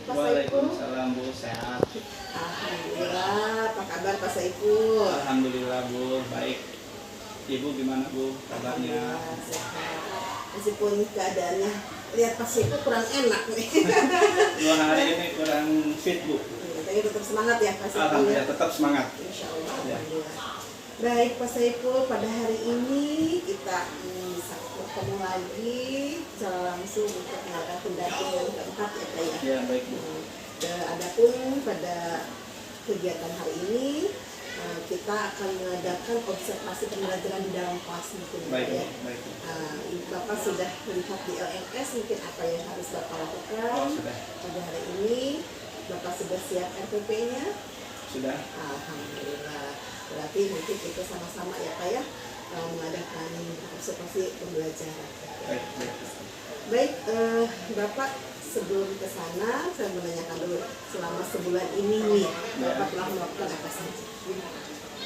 Pak Saiful. Waalaikumsalam Bu, sehat. Alhamdulillah, apa kabar Pak Saiful? Alhamdulillah Bu, baik. Ibu gimana Bu kabarnya? Alhamdulillah, sehat. Meskipun keadaannya lihat Pak Saiful kurang enak nih. 2 hari ini kurang fit Bu. Tapi tetap semangat ya Pak Saiful. Alhamdulillah Ya? tetap semangat. Insya Allah. Ya. Alhamdulillah. Baik Pak Saiful, pada hari ini kita bisa bertemu lagi secara langsung untuk mengadakan pendampingan yang keempat ya Pak ya. Ya baik Bu. Adapun pada kegiatan hari ini kita akan mengadakan observasi pembelajaran di dalam kelas mungkin Baik ya. Bu, baik Bu. Bapak sudah melihat di LMS mungkin apa yang harus Bapak lakukan Oh sudah. pada hari ini. Bapak sudah siap RPP-nya? Sudah. Alhamdulillah. Berarti mungkin kita sama-sama ya Pak ya mengadakan observasi pembelajaran. Baik, baik. Baik, Bapak sebelum ke sana saya menanyakan dulu selama sebulan ini nih Bapak telah melakukan apa saja?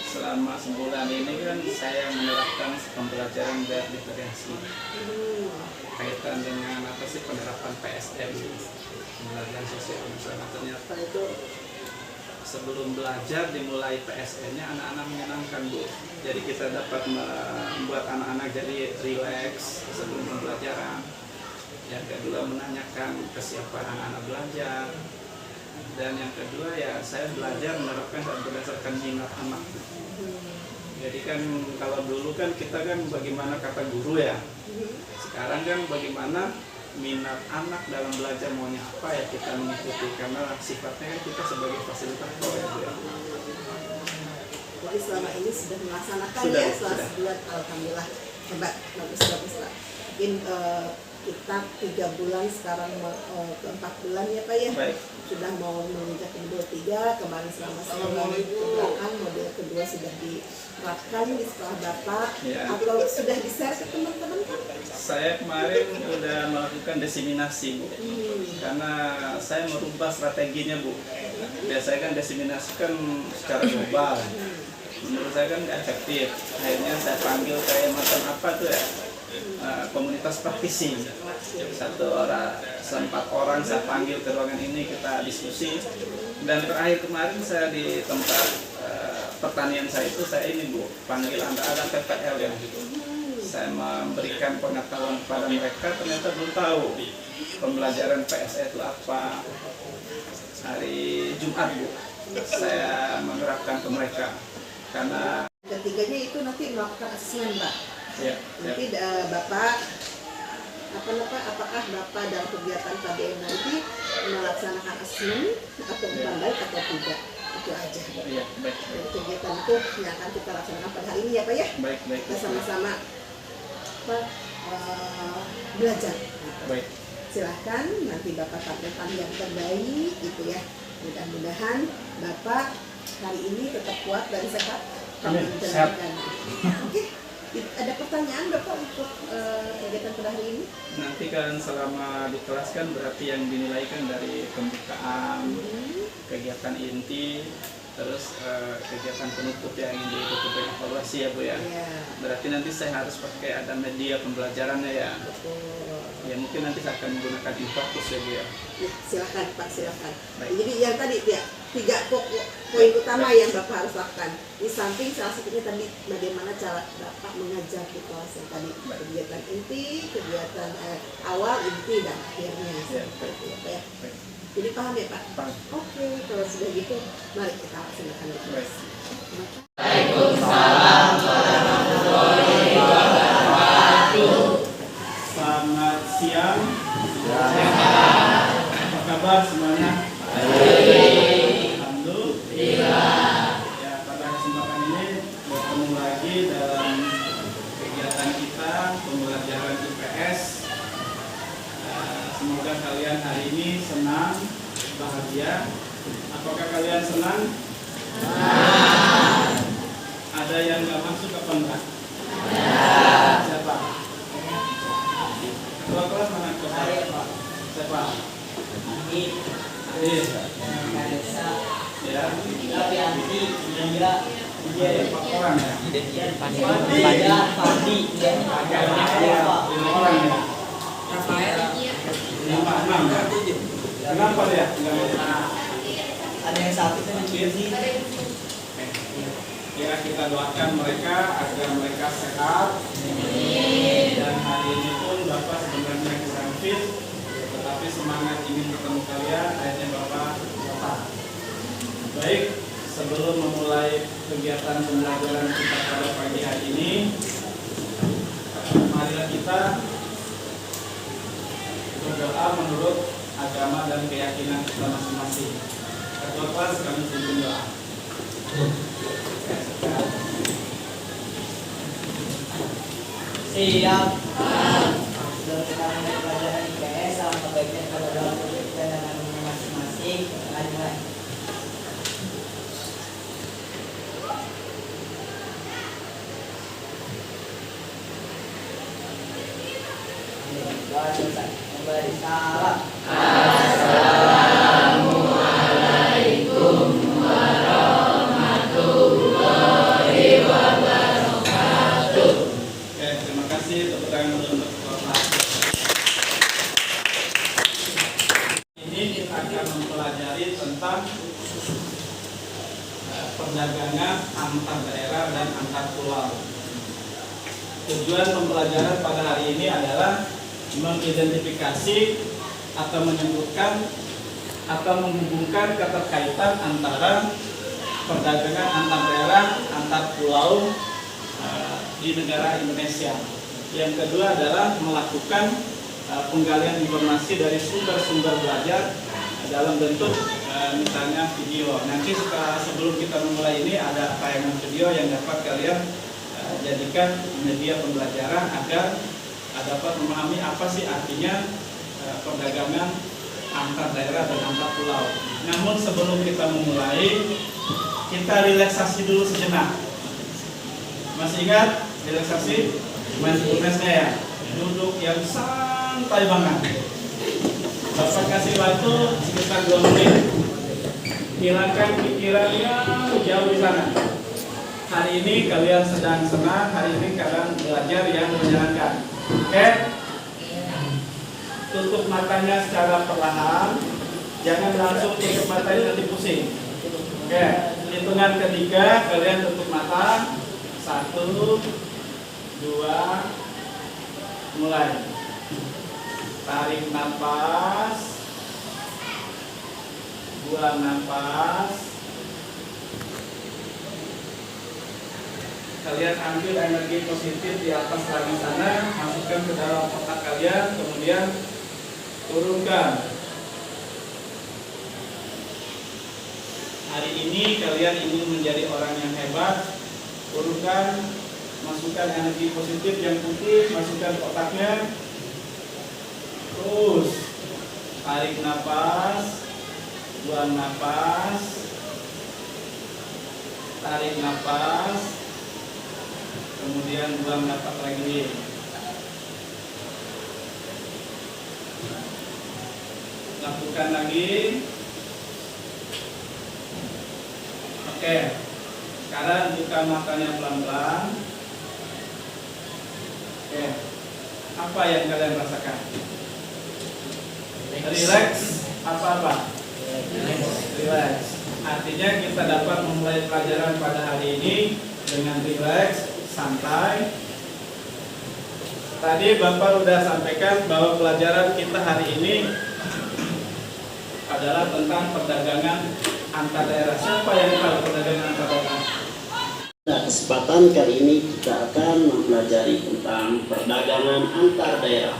Selama sebulan ini kan saya menerapkan pembelajaran diferensiasi kaitan dengan apa sih penerapan PSM, pembelajaran sosial emosional. Ternyata itu sebelum belajar dimulai PSN-nya anak-anak menyenangkan Bu. Jadi kita dapat membuat anak-anak jadi rileks sebelum pembelajaran. Yang kedua menanyakan kesiapan anak-anak belajar. Dan yang kedua ya saya belajar menerapkan berdasarkan minat anak. Jadi kan kalau dulu kan kita kan bagaimana kata guru ya. Sekarang kan bagaimana minat anak dalam belajar maunya apa ya kita mengikuti, karena sifatnya kan kita sebagai fasilitator ya. Jadi selama ini sudah melaksanakan Sudah, ya selama sudah. sebulan, alhamdulillah hebat, bagus Pak. Mungkin kita 3 bulan sekarang ke 4 bulan ya Pak ya. Baik. Sudah mau menginjak modul 3, kemarin selama sebulan kebelakang modul kedua sudah diterapkan di sekolah Bapak Ya. atau sudah di-share ke teman-teman Pak? Saya kemarin udah melakukan diseminasi Bu, karena saya merubah strateginya Bu. Biasanya kan diseminasi kan secara global, menurut saya kan nggak efektif. Akhirnya saya panggil kayak macam apa tuh ya, komunitas praktisi. 4 orang saya panggil ke ruangan ini, kita diskusi. Dan terakhir kemarin saya di tempat pertanian saya itu saya ini Bu, panggil ada PPL yang saya memberikan pengetahuan kepada mereka, ternyata belum tahu pembelajaran PSE itu apa. Hari Jumat Bu, saya menerapkan ke mereka karena Ketiganya itu nanti melakukan asesmen Pak. ya, Nanti Bapak apakah Bapak dalam kegiatan KBM nanti melaksanakan asesmen atau bukan baik atau tidak, itu aja. ya, baik, Dan kegiatan itu yang akan kita laksanakan pada hari ini ya Pak ya. baik, baik, Kita sama-sama belajar. baik. Silahkan nanti Bapak tampilkan yang terbaik gitu ya. Mudah-mudahan Bapak hari ini tetap kuat dan sehat. Amin, sehat. Oke, ada pertanyaan Bapak untuk kegiatan pada hari ini? Nanti kan selama di kelas kan berarti yang dinilai kan dari pembukaan, kegiatan inti, terus kegiatan penutup yang ingin ditutup dengan evaluasi ya Bu ya. Iya, Berarti nanti saya harus pakai ada media pembelajarannya ya. betul. Ya mungkin nanti saya akan menggunakan Infocus ya Bu ya. Ya, silakan Pak, silakan. Baik. Jadi yang tadi ya 3 poin utama yang Bapak harus lakukan. Di samping salah satunya tadi bagaimana cara Bapak mengajar di kelas yang tadi kegiatan inti, kegiatan awal, inti dan akhirnya. Ya. Seperti itu ya Pak ya. Baik. Jadi paham ya Pak? Paham. Oke, kalau sudah gitu, mari kita laksanakan di kelas. Selamat siang. Apa kabar semuanya? Alhamdulillah. Ya, pada kesempatan ini bertemu lagi dalam kegiatan kita pembelajaran IPS. Semoga kalian hari ini senang, bahagia. Apakah kalian senang? Ada yang nggak masuk apa enggak? Siapa? Ketua kelas mana ketua? Siapa? Adis. Ya. Berapa orang ya? 5 orang ya? 5, 6 ya? Kenapa dia nggak mau makan? Ada yang sakit dan yang gizi. Ya, kita doakan mereka agar mereka sehat. Dan hari ini pun Bapak sebenarnya kurang fit, tetapi semangat ingin ketemu kalian, akhirnya Bapak datang. Baik, sebelum memulai kegiatan pembelajaran kita pada pagi hari ini, marilah kita berdoa menurut agama dan keyakinan kita masing-masing. Ketua kelas kami pimpin doa. Siap. Sebelum kita mulai pelajaran IPS, alangkah baiknya kita berdoa untuk kita dan anak masing-masing. Mulai. Doa selesai. Memberi salam. Oke, terima kasih. Tepuk tangan dulu untuk ketua kelas. Ini kita akan mempelajari tentang perdagangan antar daerah dan antar pulau. Tujuan pembelajaran pada hari ini adalah mengidentifikasi atau menyebutkan atau menghubungkan keterkaitan antara perdagangan antar daerah, antar pulau di negara Indonesia. Yang kedua adalah melakukan penggalian informasi dari sumber-sumber belajar dalam bentuk misalnya video. Nanti sebelum kita memulai ini ada tayangan video yang dapat kalian jadikan media pembelajaran agar dapat memahami apa sih artinya perdagangan antar daerah dan antar pulau. Namun sebelum kita memulai, kita relaksasi dulu sejenak. Masih ingat relaksasi mindfulness-nya ya? Duduk yang santai banget. Bapak kasih waktu sekitar 2 menit. Hilangkan pikiran yang jauh di sana. Hari ini kalian sedang senang, hari ini kalian belajar yang menyenangkan. Oke? Tutup matanya secara perlahan. Jangan langsung tutup matanya nanti pusing. Oke, hitungan ketiga kalian tutup mata. 1, 2, mulai. Tarik nafas, buang nafas. Kalian ambil energi positif di atas langit sana, masukkan ke dalam otak kalian, kemudian turunkan. Hari ini kalian ingin menjadi orang yang hebat, turunkan, masukkan energi positif yang putih, masukkan ke otaknya. Terus tarik nafas, buang nafas, tarik nafas, kemudian buang nafas lagi. Lakukan lagi. Oke, sekarang buka matanya pelan-pelan. Oke, apa yang kalian rasakan? Relax. Apa-apa? Relax. Artinya kita dapat memulai pelajaran pada hari ini dengan relax, santai. Tadi Bapak sudah sampaikan bahwa pelajaran kita hari ini adalah tentang perdagangan antar daerah. Siapa yang tahu perdagangan antar daerah? Pada kesempatan kali ini kita akan mempelajari tentang perdagangan antar daerah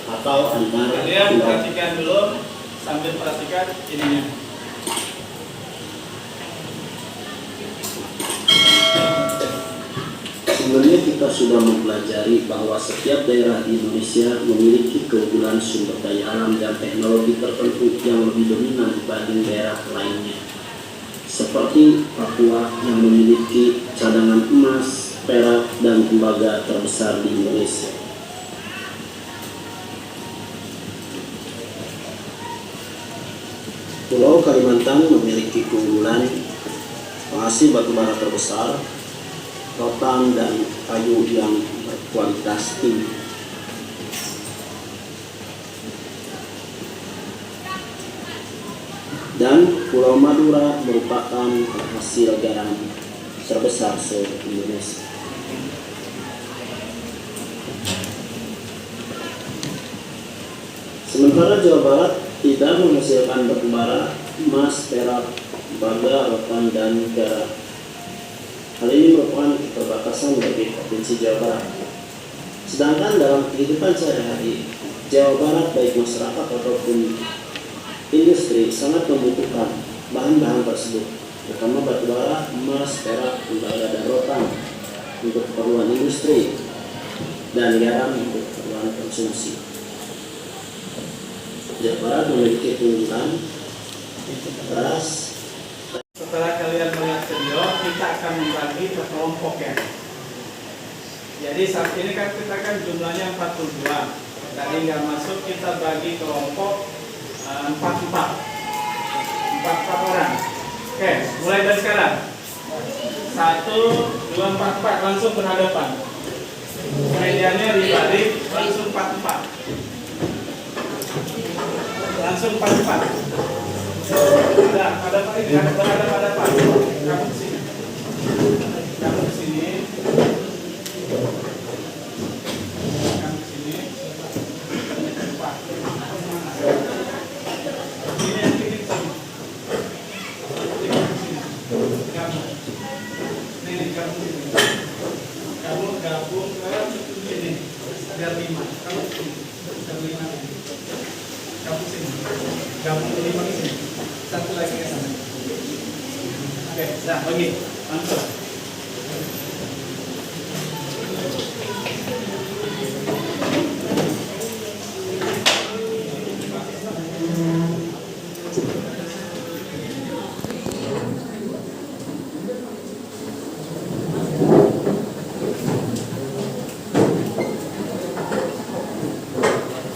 atau antar Kalian pulau. perhatikan dulu sambil perhatikan ininya. Sebelumnya kita sudah mempelajari bahwa setiap daerah di Indonesia memiliki keunggulan sumber daya alam dan teknologi tertentu yang lebih dominan dibanding daerah lainnya. Seperti Papua yang memiliki cadangan emas, perak, dan tembaga terbesar di Indonesia. Pulau Kalimantan memiliki keunggulan penghasil batu bara terbesar, rotan dan kayu yang berkualitas tinggi. dan Pulau Madura merupakan penghasil garam terbesar se-Indonesia. Sementara Jawa Barat tidak menghasilkan batu bara, emas, perak, baga, rotan, dan garam. Hal ini merupakan keterbatasan bagi Provinsi Jawa Barat. Sedangkan dalam kehidupan sehari-hari, Jawa Barat baik masyarakat ataupun industri sangat membutuhkan bahan-bahan tersebut, terutama batu bara, emas, perak, tembaga, dan rotan untuk keperluan industri dan garam untuk keperluan konsumsi. Jawa Barat memiliki keunggulan beras. Setelah kalian melihat video, kita akan membagi ke kelompok ya. Jadi saat ini kan kita kan jumlahnya 42. Tadi nggak masuk, kita bagi kelompok 4 orang. Oke, mulai dari sekarang. 1, 2, 4, 4 langsung berhadapan. Medianya dibalik langsung 4. Langsung 4. Sudah, ada apa ini? Ada berhadapan. Kamu ke sini. Kamu ke sini. Kamu ke sini. 4. Ini yang ini ke sini. Kamu. Ini kamu ke sini. Kamu gabung ke sini. Biar 5. Kamu ke sini. Biar 5. Kamu ke sini. Gabung ke 5 ke sini. Satu lagi ke sana. Oke, dah bagi. Langsung.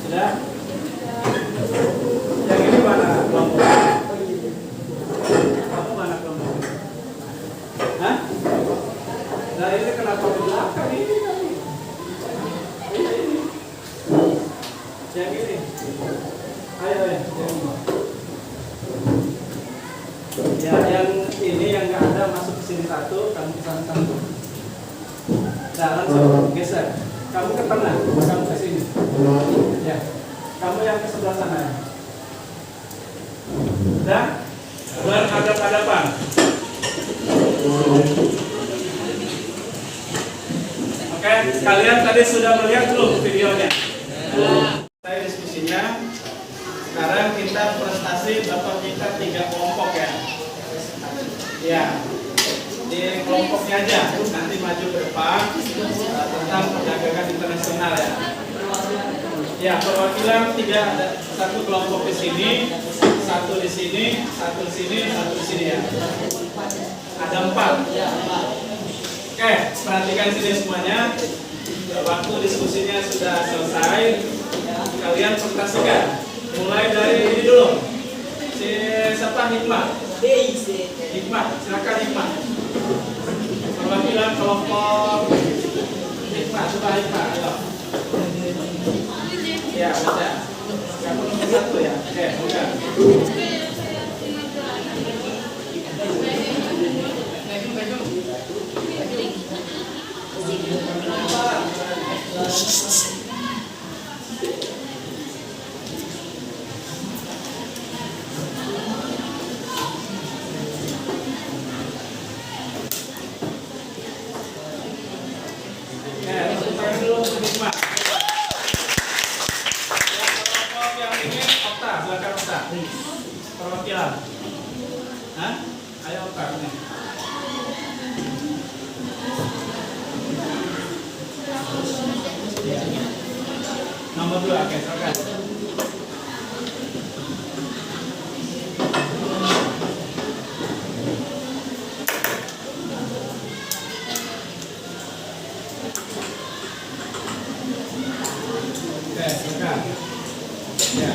Sudah? Yang ini mana kelompok? Kamu mana kelompok? Hah? Nah ini kenapa di belakang ini? Ini. Yang ini. Ayo ya. Ya yang ini yang nggak ada masuk ke sini 1, kamu ke sana 1. Nah langsung geser. Kamu ke tengah, kamu ke sini. Ya. Kamu yang ke sebelah sana ya. Udah? Berhadap-hadapan. Oke, kalian tadi sudah melihat belum videonya? Saya diskusinya. Sekarang kita prestasi Bapak kita 3 kelompok ya. Ya. Di kelompoknya aja, nanti maju ke depan tentang perdagangan internasional ya. Ya, perwakilan 3 ada 1 kelompok di sini, 1 di sini, 1 di sini, 1 di sini ya. Ada 4. Oke, perhatikan sini semuanya. Waktu diskusinya sudah selesai. Kalian presentasikan. Mulai dari ini dulu. Siapa Hikmah? Hikmah, silakan Hikmah. Perwakilan kelompok Hikmah, coba Hikmah, ayo. Ya, baca. Kamu nomor 1 ya. Oke, buka. Tepuk tangan dulu untuk Hikmah. Yang ini Okta, silakan Okta. Perwakilan. Hah? Ayo Okta ini. Nomor 2, oke, silakan. Oke, silakan. Ya.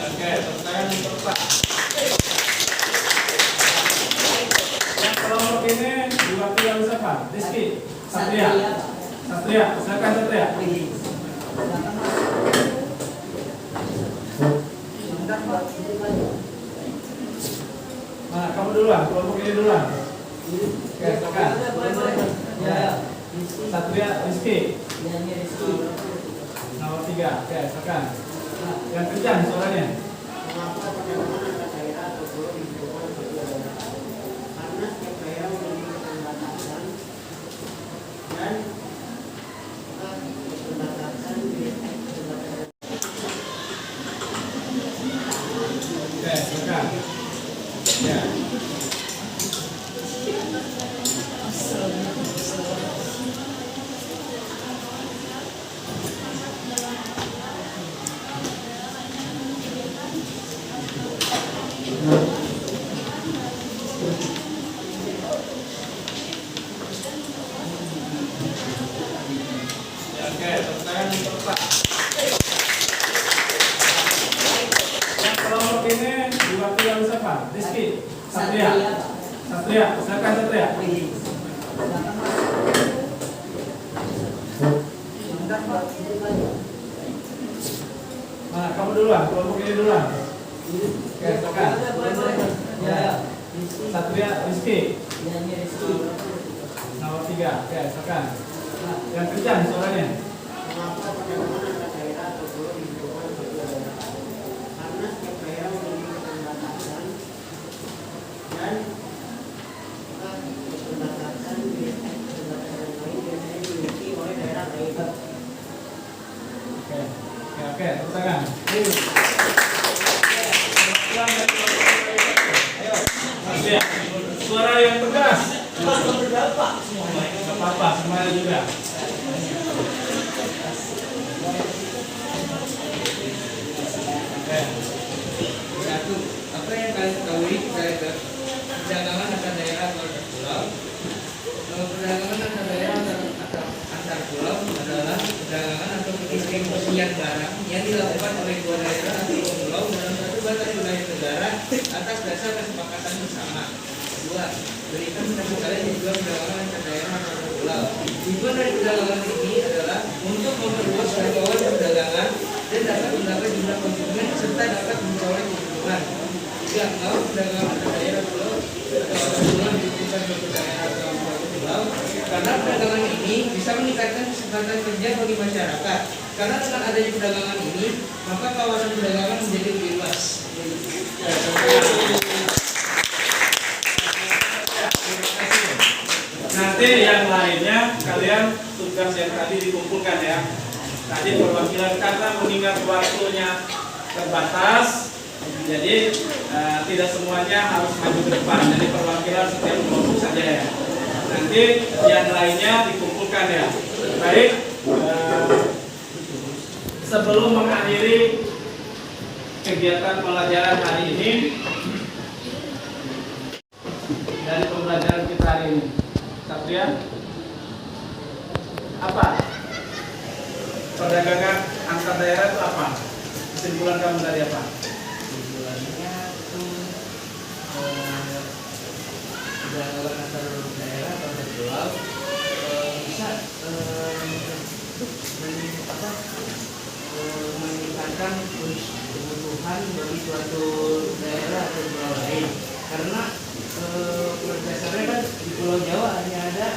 Oke, tepuk tangan untuk Pak. Yang kelompok ini diwakili oleh siapa? Rizky, Satria. Satria, silakan Satria. Mana kamu duluan, kelompok ini duluan. Oke, silakan. Ya. Satria, Rizky. Yang Rizky. Nomor 3, oke, silakan. Yang kencang suaranya. Mengapa penanaman antar daerah atau pulau dibutuhkan bagi daerah? Karena setiap daerah memiliki keterbatasan dan keterbatasan Oke, silakan. Ya. Oke, tepuk tangan untuk Pak. Yang kelompok ini diwakili oleh siapa? Rizky, Satria. Satria, silakan Satria. Mana kamu duluan, kelompok ini duluan. Oke, silakan. Ya. Satria, Rizky. Yang Rizky. Nomor 3, oke, silakan. Yang kencang suaranya. mengapa penanaman antar daerah atau pulau dibutuhkan bagi daerah? Karena setiap daerah memiliki keterbatasan dan keterbatasan lain biasanya dimiliki oleh daerah lain. Oke, oke, tepuk tangan. Ayo, Satria. Suara yang tegas. Gak apa-apa, semuanya juga. Oke. Satu, apa yang kalian ketahui terkait perdagangan antar daerah atau antar pulau? Perdagangan antar daerah antar pulau adalah perdagangan atau pendistribusian barang yang dilakukan oleh dua daerah atau pulau dalam satu batas wilayah negara atas dasar kesepakatan bersama. Dua, berikan satu kali tujuan perdagangan antar daerah atau antar pulau. Tujuan dari perdagangan ini adalah untuk memperluas jangkauan perdagangan dan dapat mendapat jumlah konsumen serta dapat memperoleh keuntungan. Tiga, kalau perdagangan antar daerah pulau atau antar pulau dibutuhkan suatu daerah atau suatu pulau karena perdagangan ini bisa meningkatkan kesempatan kerja bagi masyarakat. Karena dengan adanya perdagangan ini, maka kawasan perdagangan menjadi lebih luas. Nanti yang lainnya kalian tugas yang tadi dikumpulkan ya. Tadi perwakilan karena mengingat waktunya terbatas, jadi tidak semuanya harus maju ke depan. Jadi perwakilan setiap kelompok saja ya. Nanti yang lainnya dikumpulkan ya. Baik. Sebelum mengakhiri kegiatan pelajaran hari ini dari pembelajaran kita hari ini, Satria, apa? Perdagangan antar daerah itu apa? Kesimpulan kamu dari apa? Kesimpulannya itu perdagangan antar daerah atau antar pulau bisa meningkatkan kebutuhan bagi suatu daerah atau pulau lain, karena berdasarnya kan di Pulau Jawa hanya ada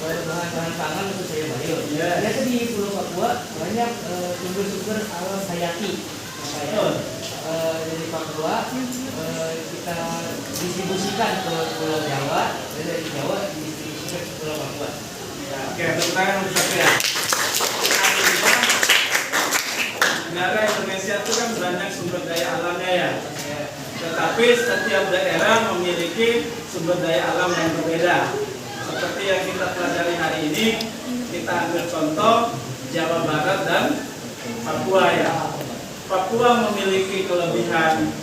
bahan-bahan pangan untuk sayur-mayur. Ternyata di Pulau Papua banyak sumber-sumber alam hayati. Dari Papua kita distribusikan ke Pulau Jawa, dan dari Jawa didistribusikan ke Pulau Papua. Oke, tepuk tangan untuk Satria. Negara Indonesia itu kan banyak sumber daya alamnya ya. Tetapi setiap daerah memiliki sumber daya alam yang berbeda. Seperti yang kita pelajari hari ini, kita ambil contoh Jawa Barat dan Papua ya. Papua memiliki kelebihan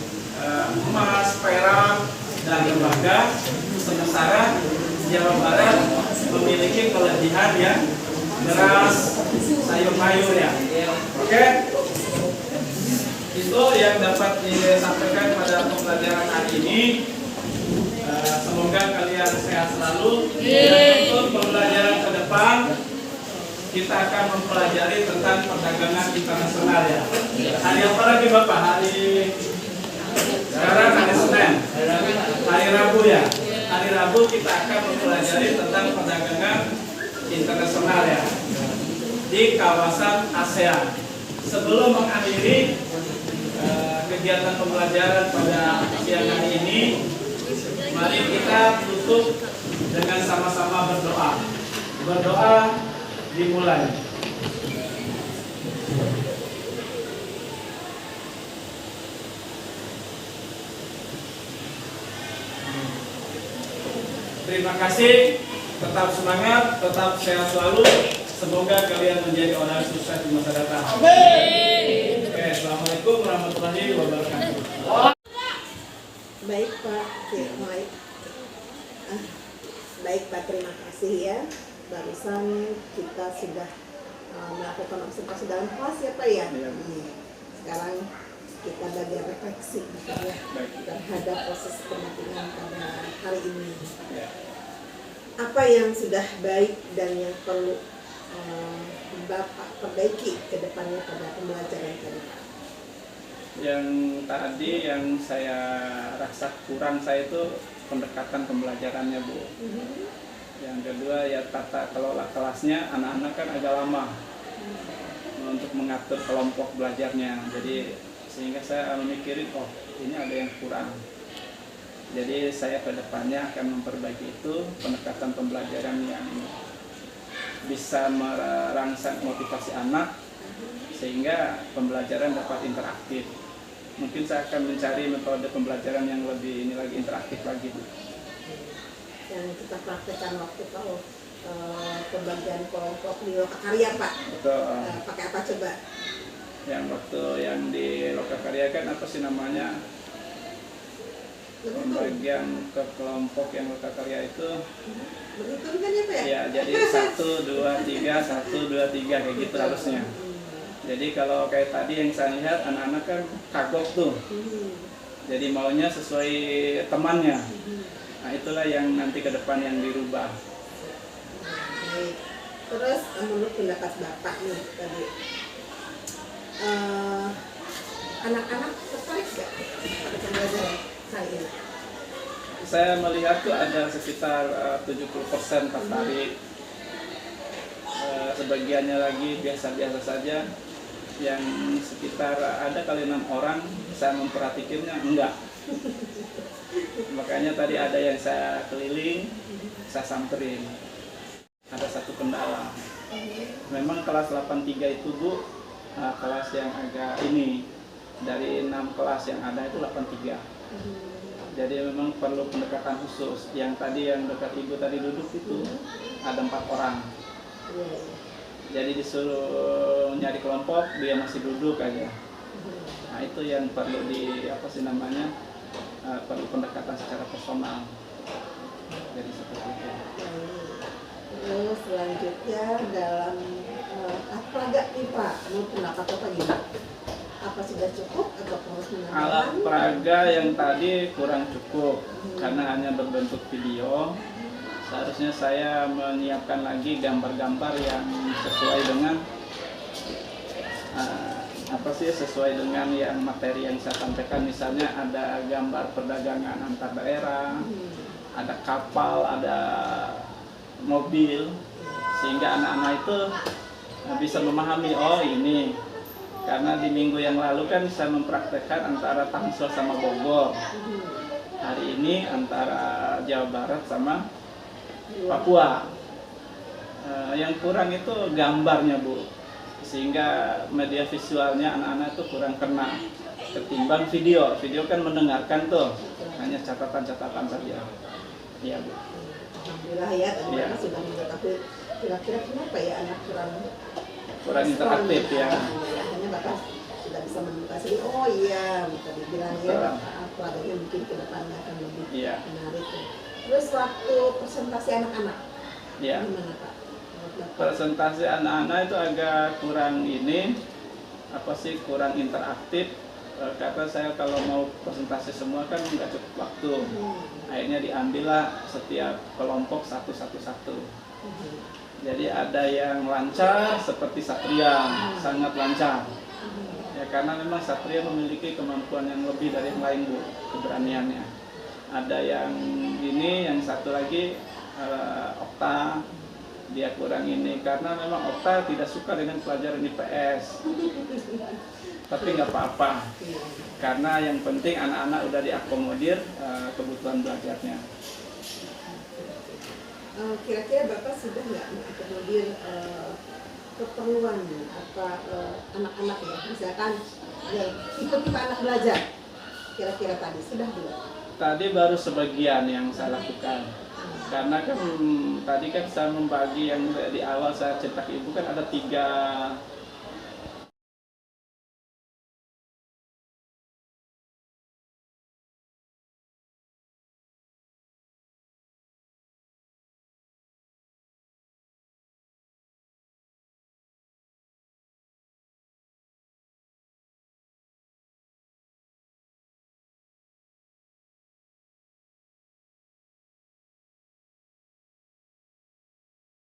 emas, perak, dan tembaga, sementara Jawa Barat memiliki kelebihan yang beras, sayur mayur ya. Oke? Itu yang dapat disampaikan pada pembelajaran hari ini. Semoga kalian sehat selalu. Dan untuk pembelajaran ke depan kita akan mempelajari tentang perdagangan internasional ya. Hari apa lagi Bapak? Sekarang hari Senin, hari Rabu ya. Hari Rabu kita akan mempelajari tentang perdagangan internasional ya di kawasan ASEAN. Sebelum mengakhiri kegiatan pembelajaran pada siang hari ini, mari kita tutup dengan sama-sama berdoa. Berdoa dimulai. Terima kasih, tetap semangat, tetap sehat selalu. Semoga kalian menjadi orang sukses di masa datang. Amin. Oke, assalamualaikum warahmatullahi wabarakatuh. Baik Pak, oke, mulai. Baik Pak, terima kasih ya. Barusan kita sudah melakukan observasi dalam kelas ya Pak ya. Sekarang kita belajar refleksi gitu ya terhadap proses pendampingan pada hari ini. Apa yang sudah baik dan yang perlu Bapak perbaiki ke depannya pada pembelajaran tadi Pak? Yang tadi yang saya rasa kurang saya itu pendekatan pembelajarannya Bu. Yang kedua ya tata kelola kelasnya, anak-anak kan agak lama untuk mengatur kelompok belajarnya. Jadi sehingga saya memikirin, oh ini ada yang kurang. Jadi saya ke depannya akan memperbaiki itu, pendekatan pembelajaran yang bisa merangsang motivasi anak sehingga pembelajaran dapat interaktif. Mungkin saya akan mencari metode pembelajaran yang lebih ini lagi interaktif lagi Bu. Yang kita praktekkan waktu kalau pembagian kelompok di Lokakarya Pak. Betul. Pakai apa coba? Yang waktu yang di Lokakarya kan apa sih namanya? Pembagian ke kelompok yang Lokakarya itu Begitu kan ya Pak ya? ya jadi 1, 2, 3, 1, 2, 3 kayak gitu harusnya. Jadi kalau kayak tadi yang saya lihat anak-anak kan kagok tuh. Jadi maunya sesuai temannya. Nah itulah yang nanti ke depan yang dirubah. Baik. Terus menurut pendapat Bapak nih tadi, anak-anak tertarik gak pada pembelajaran kali ini? Saya melihat tuh ada sekitar 70% tertarik. Sebagiannya lagi biasa-biasa saja. Yang sekitar ada kali 6 orang saya memperhatikannya enggak. Makanya tadi ada yang saya keliling, saya samperin. Ada satu kendala. Memang kelas 83 itu Bu, kelas yang agak ini dari 6 kelas yang ada itu 83. Jadi memang perlu pendekatan khusus. Yang tadi yang dekat ibu tadi duduk itu ada 4 orang. Jadi disuruh nyari kelompok, dia masih duduk aja. Nah itu yang perlu perlu pendekatan secara personal. Jadi seperti itu. Terus selanjutnya dalam alat IPA, menurut pendapat Bapak gimana? Apa sudah cukup atau harus menambahkan? Alat peraga yang tadi kurang cukup karena hanya berbentuk video. Seharusnya saya menyiapkan lagi gambar-gambar yang sesuai dengan sesuai dengan yang materi yang saya sampaikan. Misalnya ada gambar perdagangan antar daerah, ada kapal, ada mobil, sehingga anak-anak itu bisa memahami, oh ini karena di minggu yang lalu kan saya mempraktekkan antara Tangsel sama Bogor, hari ini antara Jawa Barat sama Papua. Yang kurang itu gambarnya Bu, sehingga media visualnya anak-anak itu kurang kena ketimbang video. Video kan mendengarkan tuh, hanya catatan-catatan saja. Iya Bu. Alhamdulillah ya, tadi Bapak sudah mengetahui kira-kira kenapa ya anak kurang interaktif ya. Akhirnya Bapak sudah bisa menemukan sendiri, oh iya, tadi bilang ya, pelajarannya mungkin ke depannya akan lebih menarik. Terus waktu presentasi anak-anak, gimana Pak? Presentasi anak-anak itu agak kurang kurang interaktif. karena saya kalau mau presentasi semua kan nggak cukup waktu. Akhirnya diambillah setiap kelompok satu. Jadi ada yang lancar seperti Satria, sangat lancar. Ya karena memang Satria memiliki kemampuan yang lebih dari yang lain Bu, keberaniannya. Ada yang ini, yang satu lagi Okta, dia kurang ini karena memang Okta tidak suka dengan pelajaran IPS. Tapi nggak apa-apa, karena yang penting anak-anak udah diakomodir kebutuhan belajarnya. Kira-kira Bapak sudah nggak mengakomodir keperluan apa anak-anak ya, misalkan ya, tipe-tipe anak belajar, kira-kira tadi sudah belum? Tadi baru sebagian yang saya lakukan, karena kan tadi kan saya membagi yang di awal saya cerita ke Ibu kan ada 3